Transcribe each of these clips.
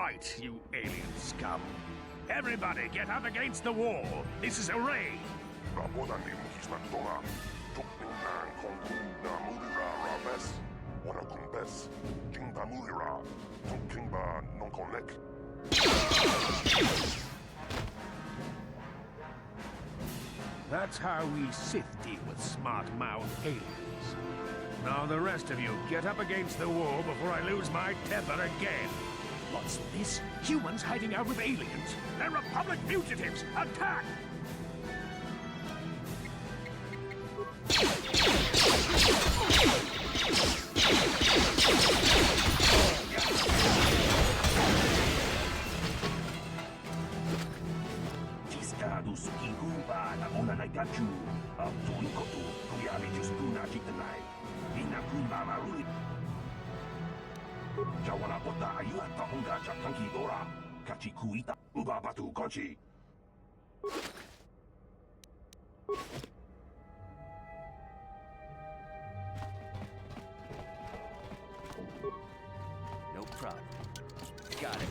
right, you alien scum. Everybody get up against the wall. This is a raid. That's how we Sith deal with smart-mouthed aliens. Now the rest of you, get up against the wall before I lose my temper again. What's this? Humans hiding out with aliens? They're Republic fugitives! Attack! No problem. Got it.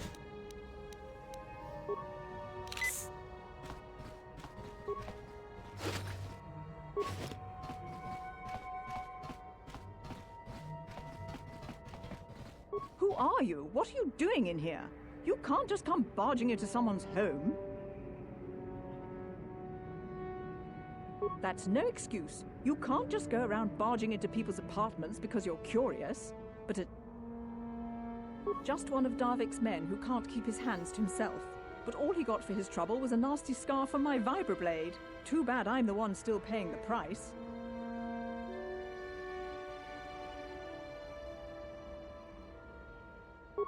Who are you? What are you doing in here? You can't just come barging into someone's home. That's no excuse. You can't just go around barging into people's apartments because you're curious. But just one of Darvik's men who can't keep his hands to himself. But all he got for his trouble was a nasty scar from my vibroblade. Too bad I'm the one still paying the price.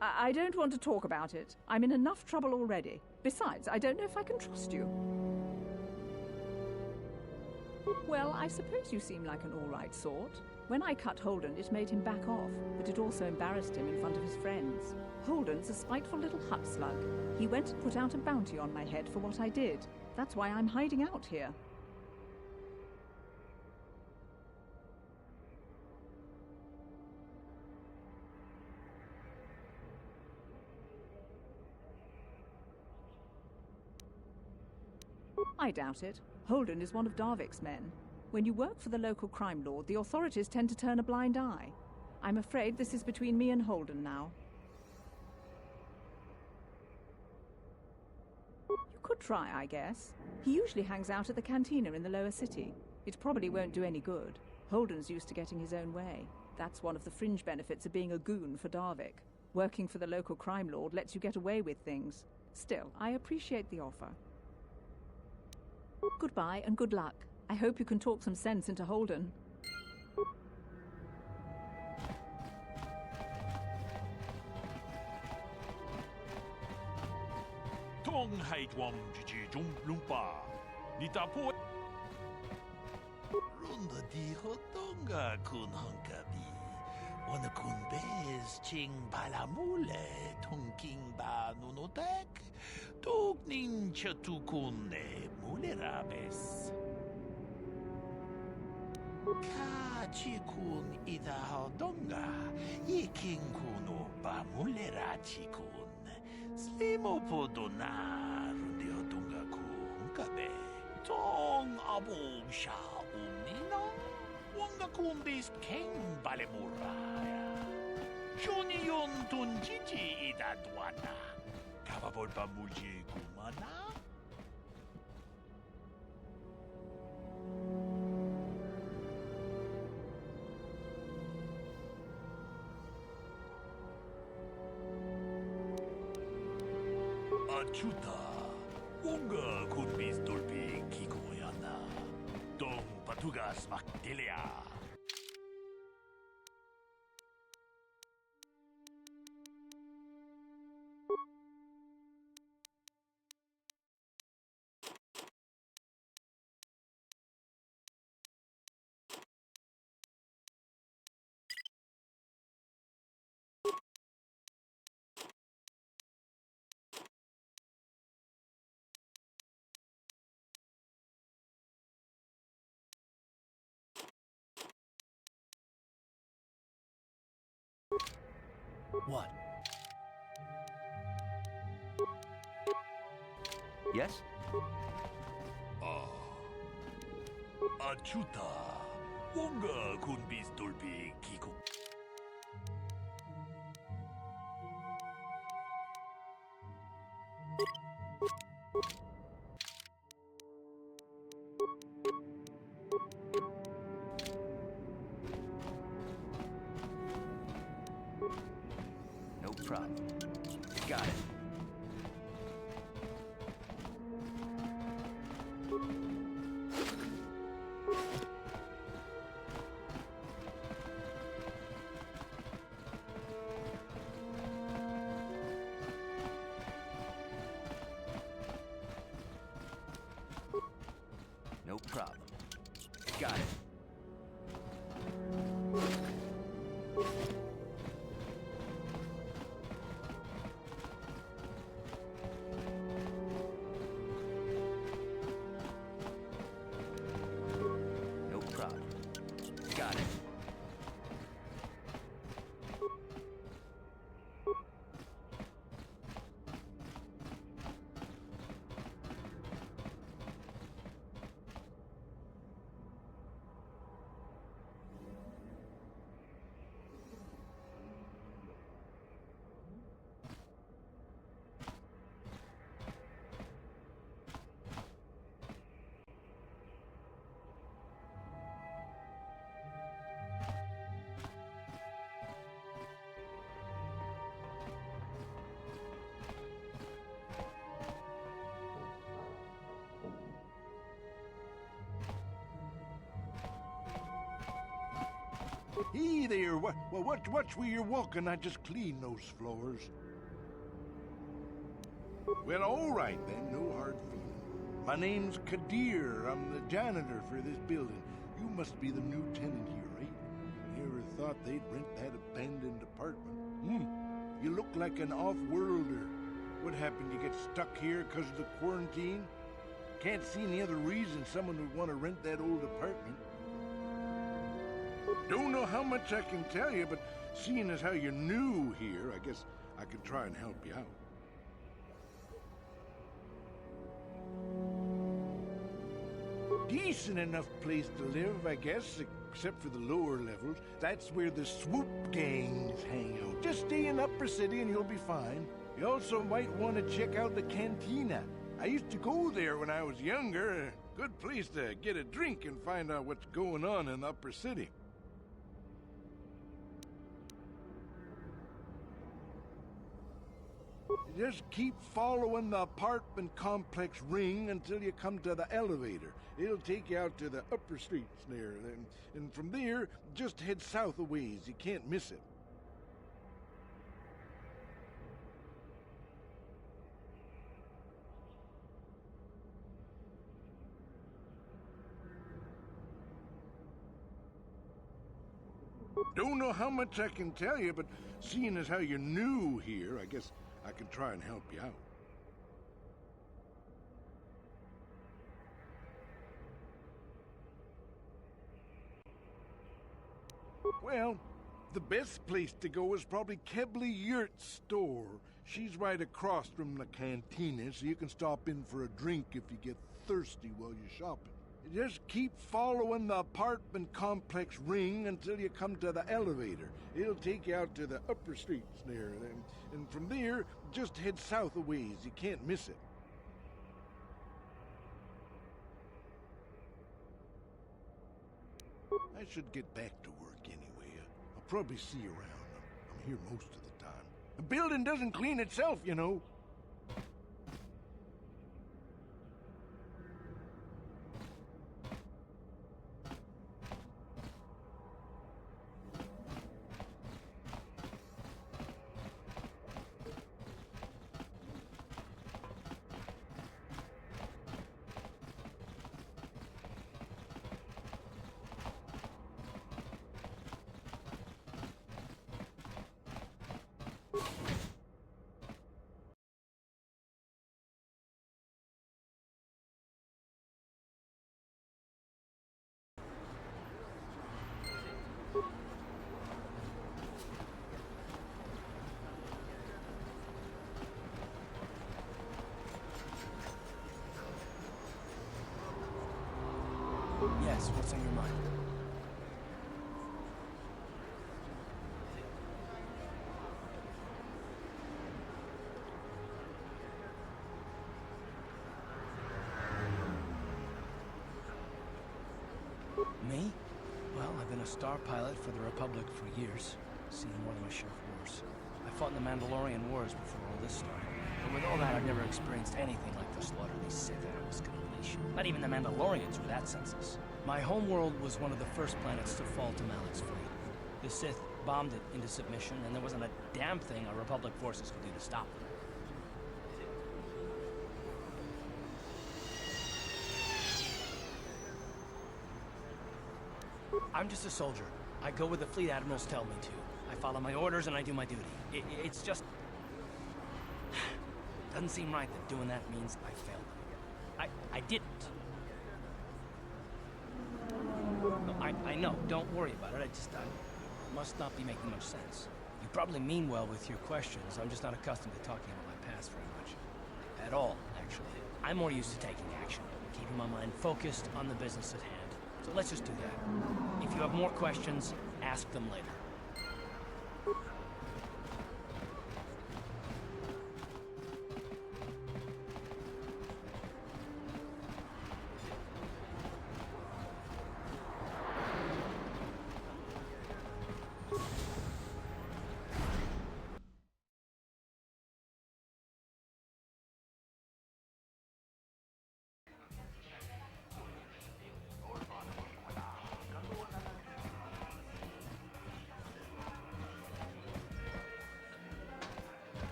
I don't want to talk about it. I'm in enough trouble already. Besides, I don't know if I can trust you. Well, I suppose you seem like an all-right sort. When I cut Holden, it made him back off, but it also embarrassed him in front of his friends. Holden's a spiteful little hut slug. He went and put out a bounty on my head for what I did. That's why I'm hiding out here. I doubt it. Holden is one of Darvik's men. When you work for the local crime lord, the authorities tend to turn a blind eye. I'm afraid this is between me and Holden now. You could try, I guess. He usually hangs out at the cantina in the lower city. It probably won't do any good. Holden's used to getting his own way. That's one of the fringe benefits of being a goon for Darvik. Working for the local crime lord lets you get away with things. Still, I appreciate the offer. Goodbye and good luck. I hope you can talk some sense into Holden. Tong hai twam ji jum lumpa. Nita po. Runda di hotonga kun honkabi. Wana kun bez ching balamule tonking ba nunotek. Tuk nin chatukune mulerabes. Kachikun ida hodonga. Yikin kuno ba mulerachikun. Slimo podona rundi hodonga ku honkabe. Tong abum sha umnina. Wanga kun bis king balemuraya. Junion tunjiji ida duana. Kababol pa mulje kumana? Achuta, unga kunbis dolpi kikoyana. Dong patugas maktilea. What? Yes? 아추타 뭔가 군비스돌비 기고 No problem. Got it. No problem. Got it. No problem. Got it. Hey there, watch where you're walking. I just cleaned those floors. Well, all right then, no hard feelings. My name's Kadir. I'm the janitor for this building. You must be the new tenant here, right? Never thought they'd rent that abandoned apartment. You look like an off-worlder. What happened? You get stuck here because of the quarantine? Can't see any other reason someone would want to rent that old apartment. Don't know how much I can tell you, but seeing as how you're new here, I guess I could try and help you out. Decent enough place to live, I guess, except for the lower levels. That's where the swoop gangs hang out. Just stay in Upper City and you'll be fine. You also might want to check out the cantina. I used to go there when I was younger. A good place to get a drink and find out what's going on in the Upper City. Just keep following the apartment complex ring until you come to the elevator. It'll take you out to the upper streets there. And from there, just head south a ways. You can't miss it. Don't know how much I can tell you, but seeing as how you're new here, I guess I can try and help you out. Well, the best place to go is probably Kebley Yurt's store. She's right across from the cantina, so you can stop in for a drink if you get thirsty while you're shopping. Just keep following the apartment complex ring until you come to the elevator. It'll take you out to the upper streets there. And from there, just head south a ways. You can't miss it. I should get back to work anyway. I'll probably see you around. I'm here most of the time. The building doesn't clean itself, you know. Yes, what's on your mind? Me? Well, I've been a star pilot for the Republic for years. Seen more than my share of wars. I fought in the Mandalorian Wars before all this started. But with all that, I've never experienced anything like the slaughter these Sith animals can unleash. Not even the Mandalorians were that senseless. My homeworld was one of the first planets to fall to Malik's fleet. The Sith bombed it into submission, and there wasn't a damn thing our Republic forces could do to stop them. I'm just a soldier. I go where the fleet admirals tell me to. I follow my orders and I do my duty. It's just... doesn't seem right that doing that means I failed them. I didn't. No, I know. Don't worry about it. I must not be making much sense. You probably mean well with your questions. I'm just not accustomed to talking about my past very much. At all, actually. I'm more used to taking action, keeping my mind focused on the business at hand. So let's just do that. If you have more questions, ask them later.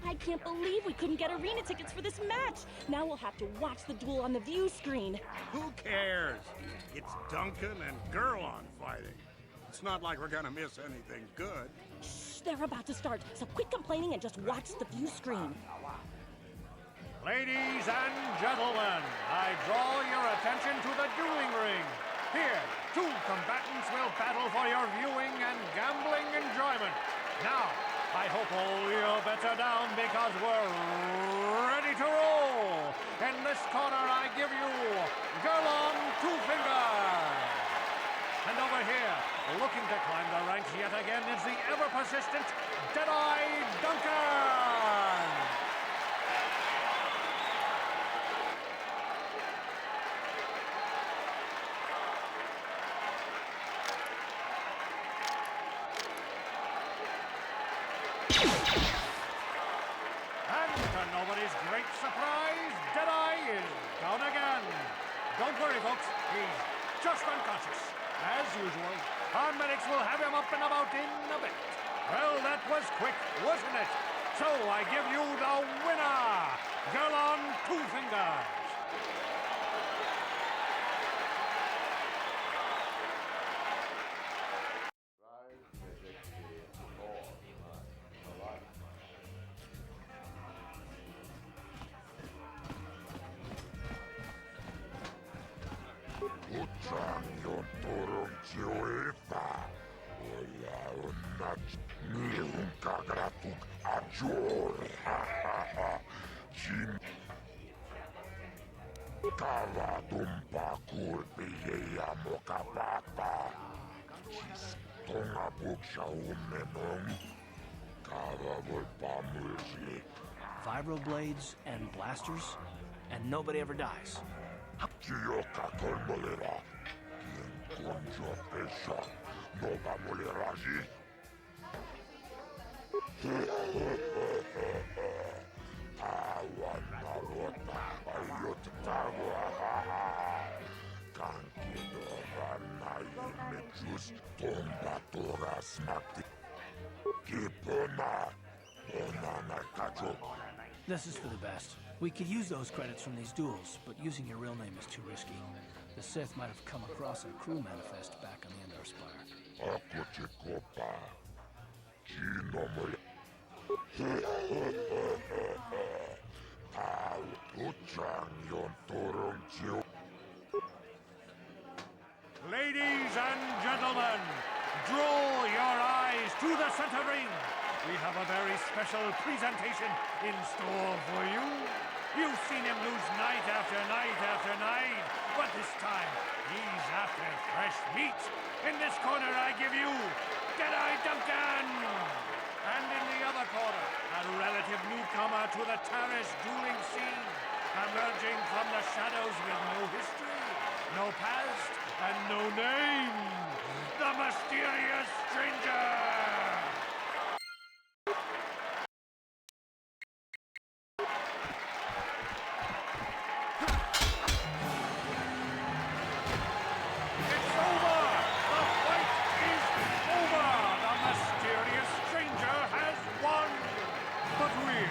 I can't believe we couldn't get arena tickets for this match. Now we'll have to watch the duel on the view screen. Who cares? It's Duncan and Gurlon fighting. It's not like we're gonna miss anything good. Shh, they're about to start, so quit complaining and just watch the view screen. Ladies and gentlemen, I draw your attention to the dueling ring. Here, two combatants will battle for your viewing and gambling enjoyment. Now, I hope all your bets are down because we're ready to roll. In this corner, I give you Gurlon Two Fingers. And over here, looking to climb the ranks yet again, is the ever-persistent Deadeye Duncan. And to nobody's great surprise, Deadeye is down again. Don't worry, folks. He's just unconscious. As usual, our medics will have him up and about in a bit. Well, that was quick, wasn't it? So I give you the winner, Gurlon Two Fingers. Vibroblades and blasters, and nobody ever dies. This is for the best. We could use those credits from these duels, but using your real name is too risky. The Sith might have come across a crew manifest back on the Endar Spire. Ladies and gentlemen, draw your eyes to the center ring. we have a very special presentation in store for you. You've seen him lose night after night after night, but this time he's after fresh meat. In this corner I give you Deadeye Duncan! And in the other corner, a relative newcomer to the Tarish dueling scene, emerging from the shadows with no history, no past, and no name, the mysterious stranger! It's over! The fight is over! The mysterious stranger has won! But really,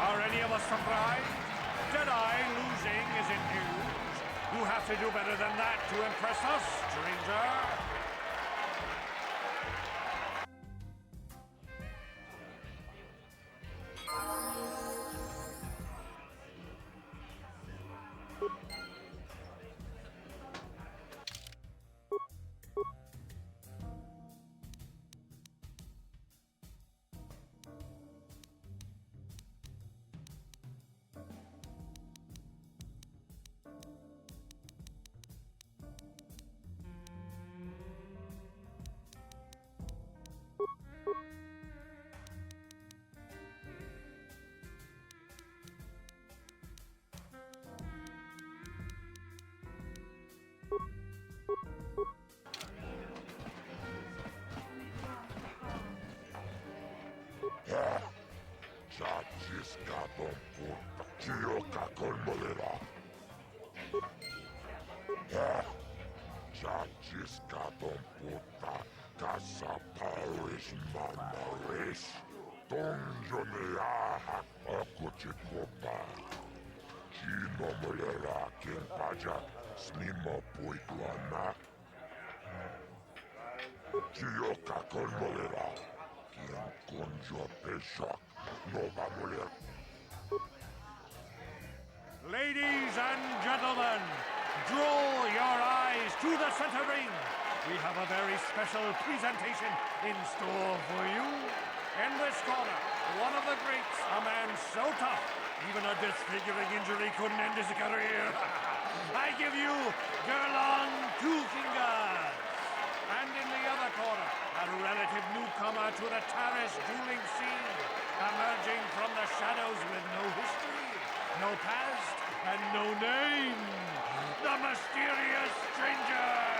are any of us surprised? Deadeye losing isn't news. You have to do better than that to impress us, stranger! Ladies and gentlemen, draw your eyes to the center ring. We have a very special presentation in store for you. In this corner, one of the greats, a man so tough, even a disfiguring injury couldn't end his career. I give you Gerlong Two Fingers. And in the other corner, a relative newcomer to the Tarish dueling scene, emerging from the shadows with no history, no past, and no name, the mysterious stranger!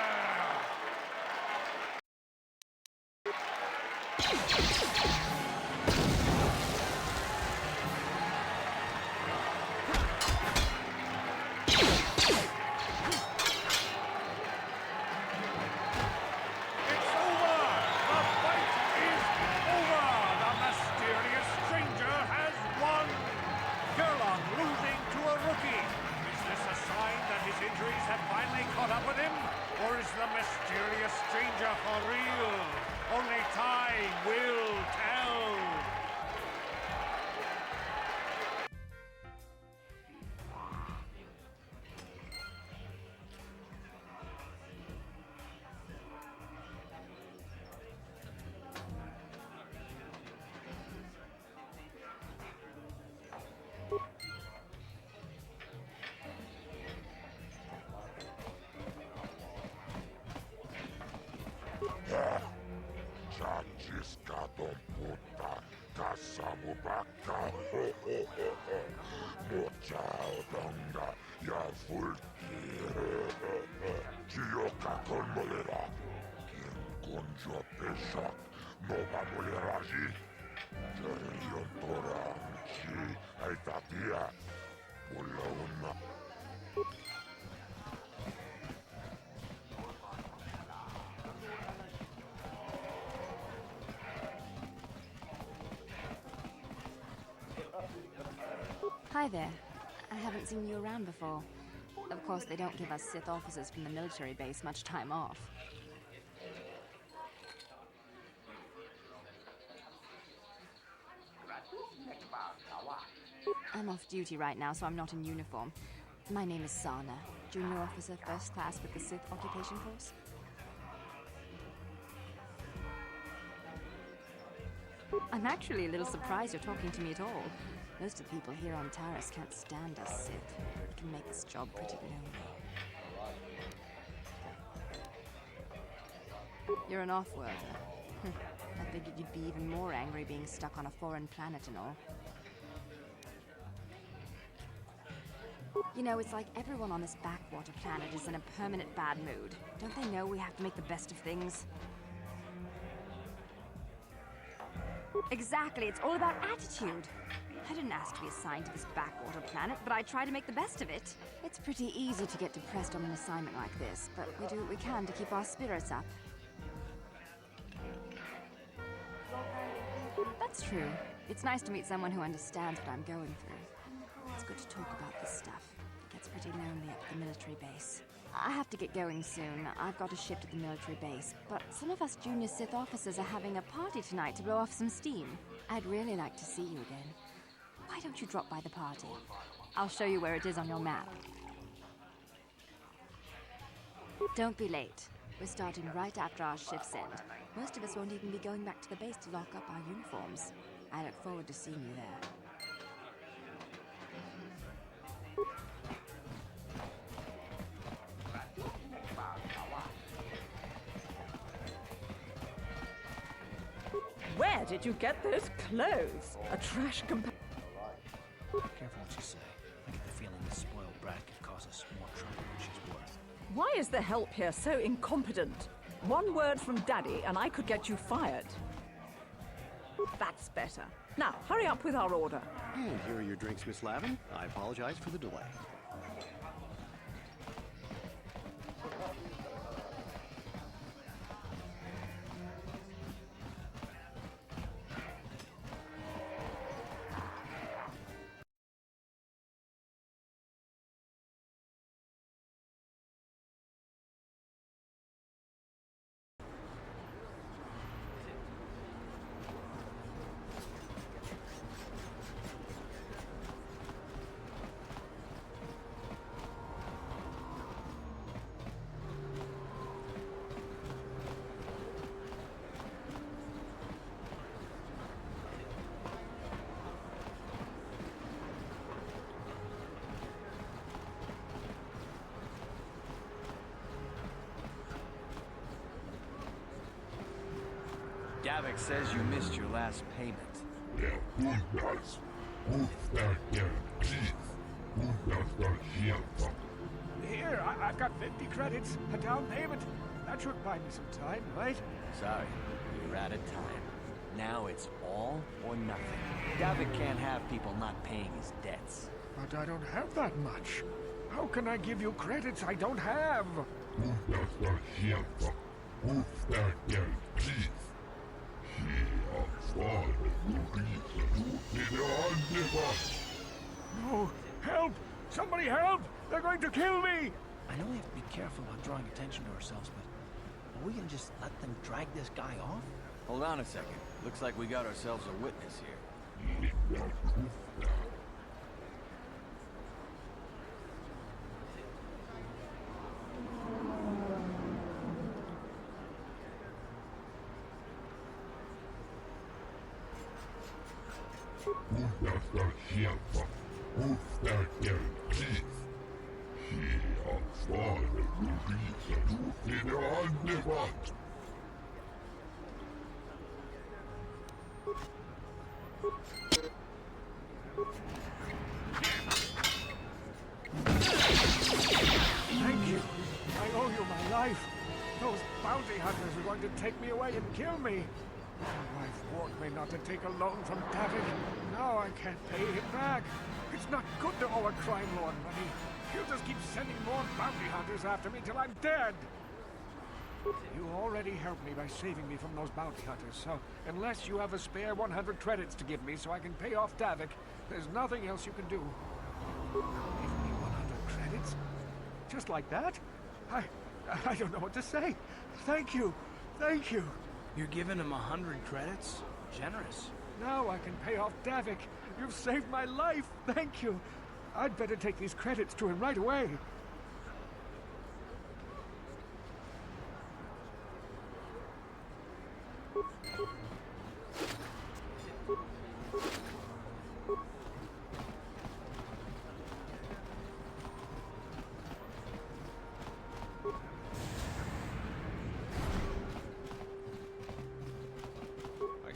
Hi there. I haven't seen you around before. Of course, they don't give us Sith officers from the military base much time off. I'm off duty right now, so I'm not in uniform. My name is Sana, junior officer, first class with the Sith Occupation Force. I'm actually a little surprised you're talking to me at all. Most of the people here on Taris can't stand us, Sith. It can make this job pretty lonely. You're an off-worlder. I figured you'd be even more angry being stuck on a foreign planet and all. You know, it's like everyone on this backwater planet is in a permanent bad mood. Don't they know we have to make the best of things? Exactly, it's all about attitude. I didn't ask to be assigned to this backwater planet, but I try to make the best of it. It's pretty easy to get depressed on an assignment like this, but we do what we can to keep our spirits up. That's true. It's nice to meet someone who understands what I'm going through. It's good to talk about this stuff. It gets pretty lonely up at the military base. I have to get going soon. I've got a shift at the military base, but some of us junior Sith officers are having a party tonight to blow off some steam. I'd really like to see you again. Why don't you drop by the party? I'll show you where it is on your map. Don't be late. We're starting right after our shifts end. Most of us won't even be going back to the base to lock up our uniforms. I look forward to seeing you there. Where did you get those clothes? A trash compa- Careful what you say. I get the feeling this spoiled brat could cause us more trouble than she's worth. Why is the help here so incompetent? One word from Daddy and I could get you fired. That's better. Now, hurry up with our order. And here are your drinks, Miss Lavin. I apologize for the delay. Davik says you missed your last payment. Here, I've got 50 credits, a down payment. That should buy me some time, right? Sorry, you're out of time. Now it's all or nothing. Davik can't have people not paying his debts. But I don't have that much. How can I give you credits I don't have? No! Help! Somebody help! They're going to kill me! I know we have to be careful about drawing attention to ourselves, but are we gonna just let them drag this guy off? Hold on a second. Looks like we got ourselves a witness here. Thank you. I owe you my life. Those bounty hunters are going to take me away and kill me. My wife warned me not to take a loan from Davik. Now I can't pay him back. It's not good to owe a crime lord money. He'll just keep sending more bounty hunters after me till I'm dead. You already helped me by saving me from those bounty hunters, so unless you have a spare 100 credits to give me so I can pay off Davik, there's nothing else you can do. Give me 100 credits? Just like that? I don't know what to say. Thank you. Thank you. You're giving him 100 credits? Generous. Now I can pay off Davik. You've saved my life. Thank you. I'd better take these credits to him right away.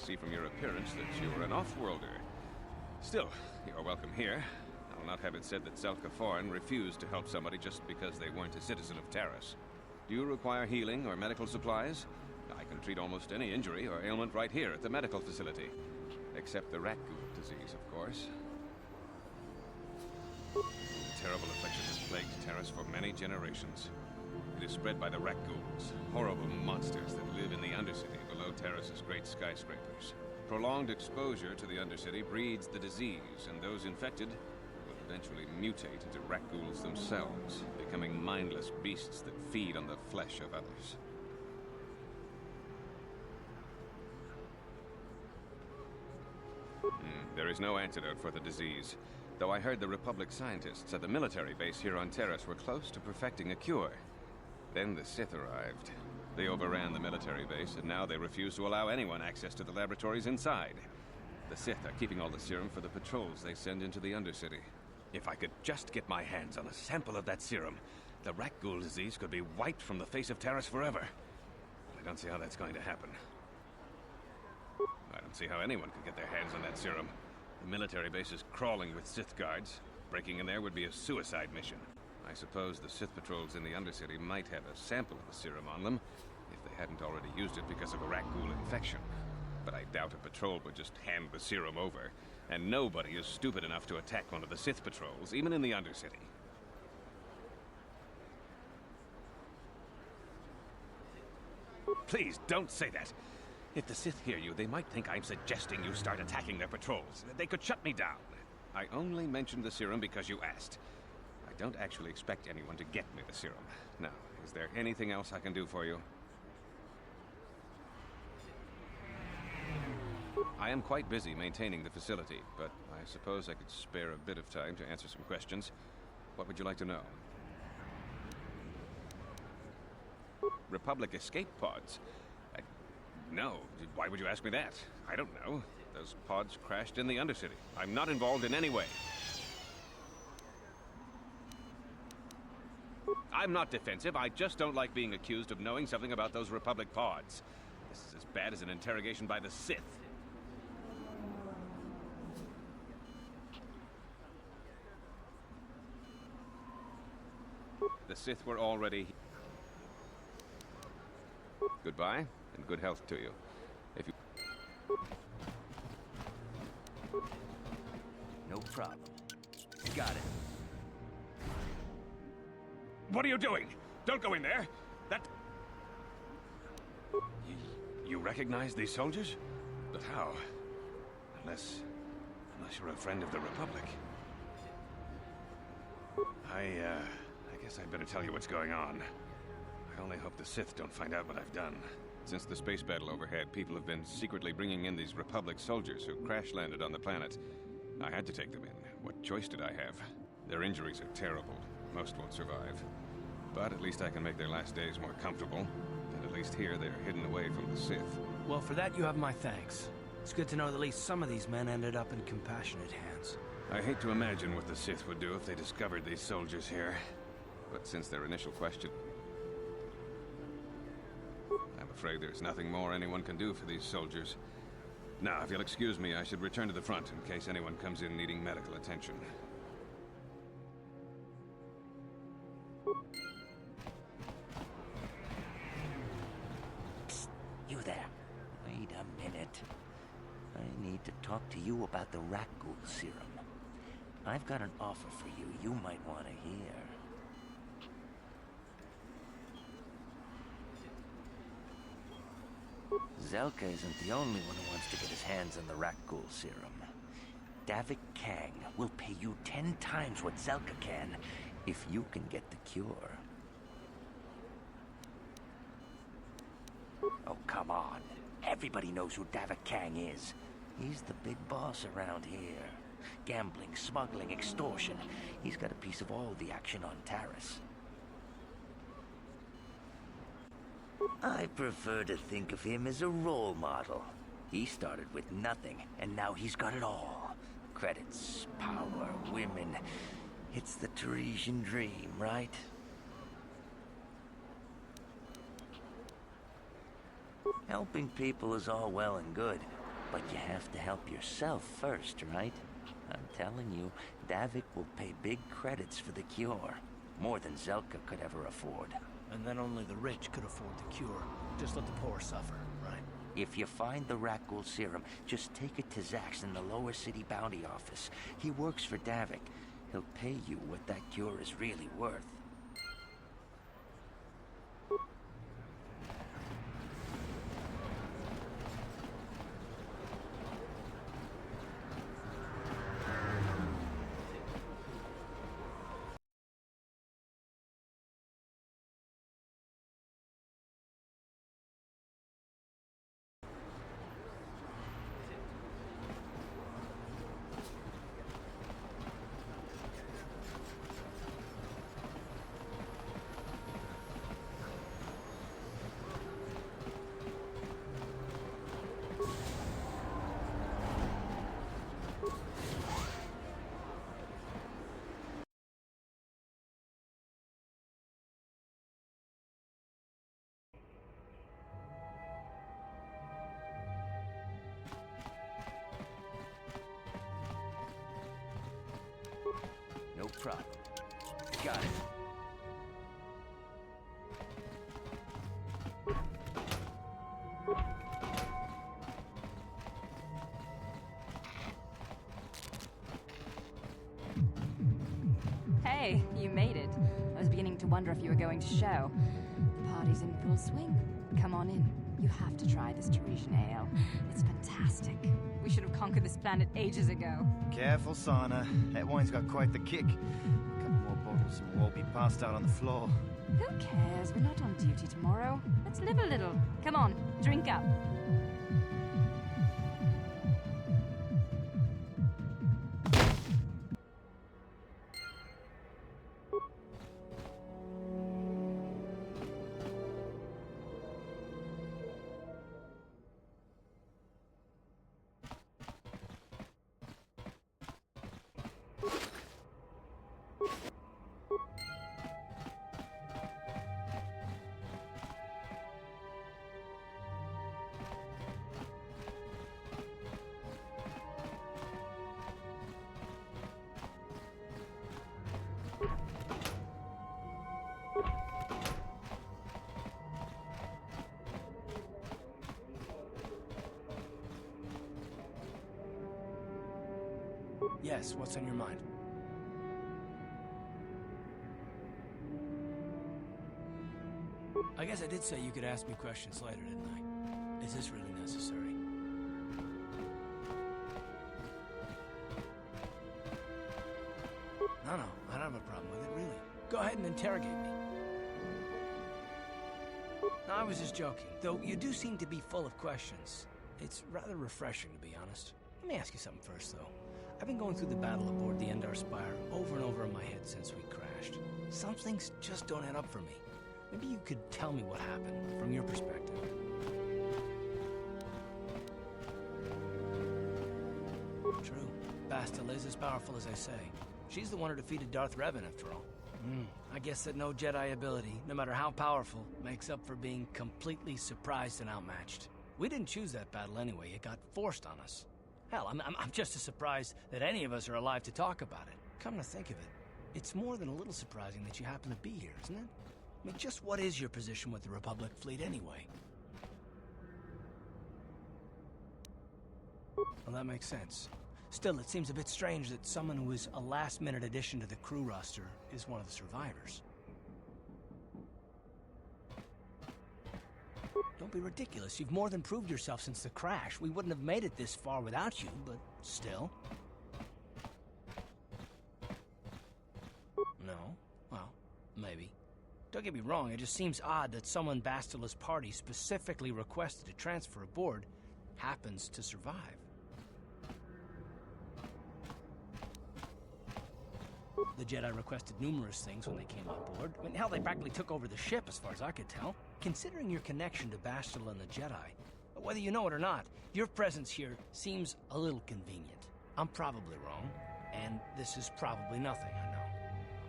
see from your appearance that you are an off-worlder. Still, you're welcome here. I'll not have it said that Zelka Foreign refused to help somebody just because they weren't a citizen of Terrace. Do you require healing or medical supplies? I can treat almost any injury or ailment right here at the medical facility. Except the rat ghoul disease, of course. A terrible affliction has plagued Terrace for many generations. It is spread by the rat ghouls, horrible monsters that live in the Undercity below Terrace's great skyscrapers. Prolonged exposure to the Undercity breeds the disease, and those infected will eventually mutate into rat ghouls themselves, becoming mindless beasts that feed on the flesh of others. There is no antidote for the disease, though I heard the Republic scientists at the military base here on Terrace were close to perfecting a cure. Then the Sith arrived. They overran the military base, and now they refuse to allow anyone access to the laboratories inside. The Sith are keeping all the serum for the patrols they send into the Undercity. If I could just get my hands on a sample of that serum, the rat ghoul disease could be wiped from the face of Terrace forever. I don't see how that's going to happen. I don't see how anyone could get their hands on that serum. The military base is crawling with Sith guards. Breaking in there would be a suicide mission. I suppose the Sith patrols in the Undercity might have a sample of the serum on them, if they hadn't already used it because of a rat ghoul infection. But I doubt a patrol would just hand the serum over, and nobody is stupid enough to attack one of the Sith patrols, even in the Undercity. Please, don't say that. If the Sith hear you, they might think I'm suggesting you start attacking their patrols. They could shut me down. I only mentioned the serum because you asked. I don't actually expect anyone to get me the serum. Now, is there anything else I can do for you? I am quite busy maintaining the facility, but I suppose I could spare a bit of time to answer some questions. What would you like to know? Republic escape pods? No. Why would you ask me that? I don't know. Those pods crashed in the Undercity. I'm not involved in any way. I'm not defensive. I just don't like being accused of knowing something about those Republic pods. This is as bad as an interrogation by the Sith. The Sith were already... Goodbye, and good health to you. If you... No problem. Got it. What are you doing? Don't go in there! That... You recognize these soldiers? But how? Unless you're a friend of the Republic. I guess I'd better tell you what's going on. I only hope the Sith don't find out what I've done. Since the space battle overhead, people have been secretly bringing in these Republic soldiers who crash-landed on the planet. I had to take them in. What choice did I have? Their injuries are terrible. Most won't survive. But at least I can make their last days more comfortable. And at least here they're hidden away from the Sith. Well, for that you have my thanks. It's good to know that at least some of these men ended up in compassionate hands. I hate to imagine what the Sith would do if they discovered these soldiers here. But since their initial question... I'm afraid there's nothing more anyone can do for these soldiers. Now, if you'll excuse me, I should return to the front in case anyone comes in needing medical attention. Psst, you there. Wait a minute. I need to talk to you about the rat ghoul serum. I've got an offer for you might want to hear. Zelka isn't the only one who wants to get his hands on the rat ghoul serum. Davik Kang will pay you 10 times what Zelka can if you can get the cure. Oh, come on. Everybody knows who Davik Kang is. He's the big boss around here. Gambling, smuggling, extortion. He's got a piece of all the action on Taris. I prefer to think of him as a role model. He started with nothing, and now he's got it all. Credits, power, women. It's the Teresian dream, right? Helping people is all well and good, But you have to help yourself first, right? I'm telling you, Davik will pay big credits for the cure. More than Zelka could ever afford. And then only the rich could afford the cure. Just let the poor suffer, right? If you find the Rakghoul serum, just take it to Zax in the lower city bounty office. He works for Davik. He'll pay you what that cure is really worth. No problem. Got it. Hey, you made it. I was beginning to wonder if you were going to show. The party's in full swing. Come on in. You have to try this Teresian ale. It's fantastic. We should have conquered this planet ages ago. Careful, Sana. That wine's got quite the kick. A couple more bottles and we'll all be passed out on the floor. Who cares? We're not on duty tomorrow. Let's live a little. Come on, drink up. Yes, what's on your mind? I guess I did say you could ask me questions later, didn't I? Is this really necessary? No, I don't have a problem with it, really. Go ahead and interrogate me. No, I was just joking, though you do seem to be full of questions. It's rather refreshing, to be honest. Let me ask you something first, though. I've been going through the battle aboard the Endar Spire over and over in my head since we crashed. Some things just don't add up for me. Maybe you could tell me what happened, from your perspective. True. Bastila is as powerful as I say. She's the one who defeated Darth Revan, after all. I guess that no Jedi ability, no matter how powerful, makes up for being completely surprised and outmatched. We didn't choose that battle anyway. It got forced on us. Hell, I'm just as surprised that any of us are alive to talk about it. Come to think of it, it's more than a little surprising that you happen to be here, isn't it? I mean, just what is your position with the Republic fleet anyway? Well, that makes sense. Still, it seems a bit strange that someone who is a last-minute addition to the crew roster is one of the survivors. Don't be ridiculous. You've more than proved yourself since the crash. We wouldn't have made it this far without you, but still. No? Well, maybe. Don't get me wrong, it just seems odd that someone Bastila's party specifically requested to transfer aboard happens to survive. The Jedi requested numerous things when they came on board. I mean, hell, they practically took over the ship, as far as I could tell. Considering your connection to Bastila and the Jedi, whether you know it or not, your presence here seems a little convenient. I'm probably wrong, and this is probably nothing, I know.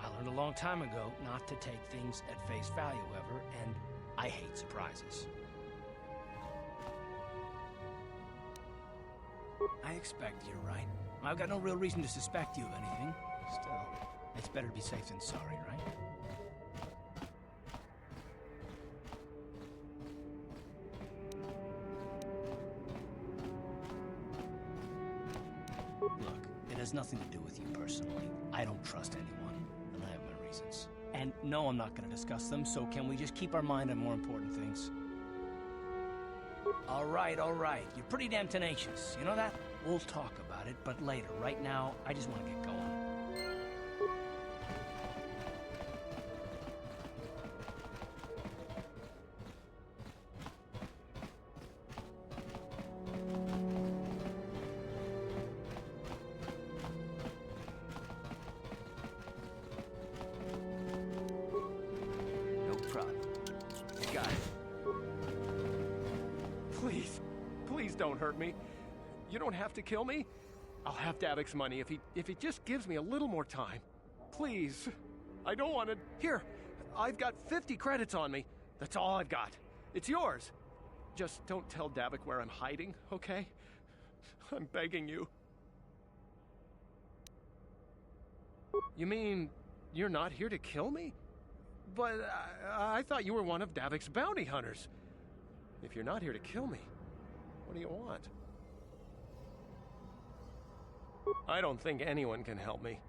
I learned a long time ago not to take things at face value, however, and I hate surprises. I expect you're right. I've got no real reason to suspect you of anything. Still, it's better to be safe than sorry, right? Look, it has nothing to do with you personally. I don't trust anyone, and I have my reasons. And no, I'm not going to discuss them, so can we just keep our mind on more important things? All right. You're pretty damn tenacious. You know that? We'll talk about it, but later. Right now, I just want to get going. No problem. Got it. Please don't hurt me. You don't have to kill me. I'll have Davik's money if he just gives me a little more time. Please. I don't want to... Here, I've got 50 credits on me. That's all I've got. It's yours. Just don't tell Davik where I'm hiding, okay? I'm begging you. You mean you're not here to kill me? But I thought you were one of Davik's bounty hunters. If you're not here to kill me, what do you want? I don't think anyone can help me.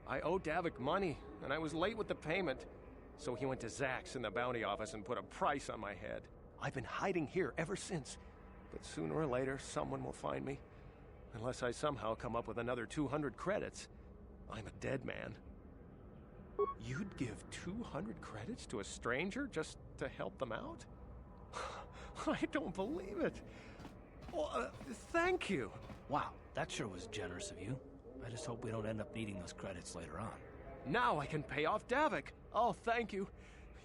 I owe Davik money, and I was late with the payment. So he went to Zach's in the bounty office and put a price on my head. I've been hiding here ever since. But sooner or later, someone will find me. Unless I somehow come up with another 200 credits. I'm a dead man. You'd give 200 credits to a stranger just to help them out? I don't believe it. Well, thank you. Wow, that sure was generous of you. I just hope we don't end up needing those credits later on. Now I can pay off Davik. Oh, thank you.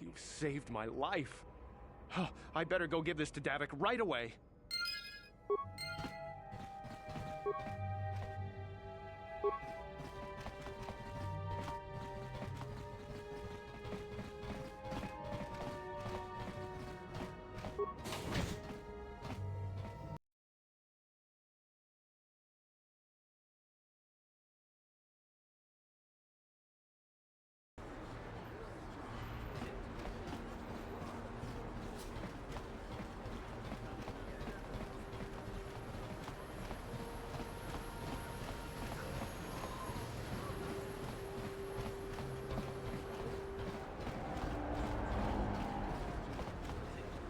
You've saved my life. I better go give this to Davik right away.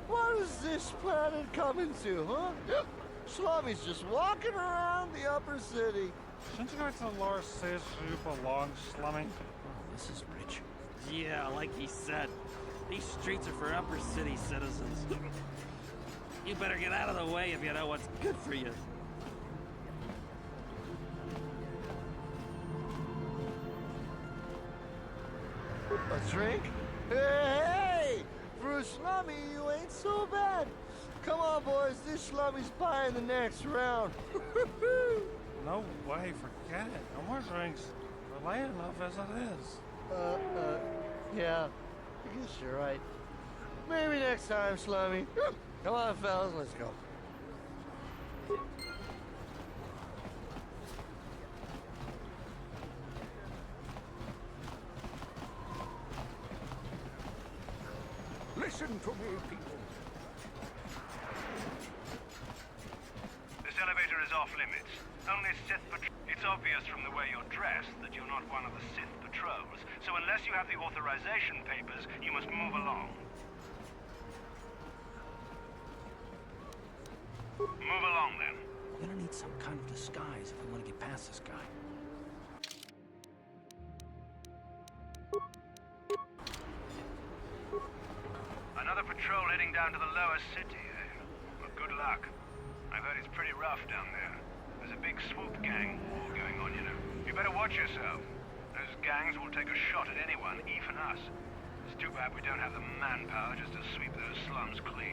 What is this planet coming to, huh? Slummy's just walking around the upper city. Shouldn't you go to the lower stage where you belong, Slummy? Oh, this is rich. Yeah, like he said, these streets are for upper city citizens. You better get out of the way if you know what's good for you. A drink? Hey! For a slummy, you ain't so bad. Come on, boys. This slummy's buying the next round. No way, forget it. No more drinks. We're late enough as it is. Yeah. I guess you're right. Maybe next time, slummy. Come on, fellas, let's go. Listen to me, people. This elevator is off limits. Only Sith patrol. It's obvious from the way you're dressed that you're not one of the Sith patrols. So unless you have the authorization papers, you must move along. Move along, then. We're gonna need some kind of disguise if we want to get past this guy. Another patrol heading down to the lower city, eh? Well, good luck. I've heard it's pretty rough down there. There's a big swoop gang war going on, you know. You better watch yourself. Those gangs will take a shot at anyone, even us. It's too bad we don't have the manpower just to sweep those slums clean.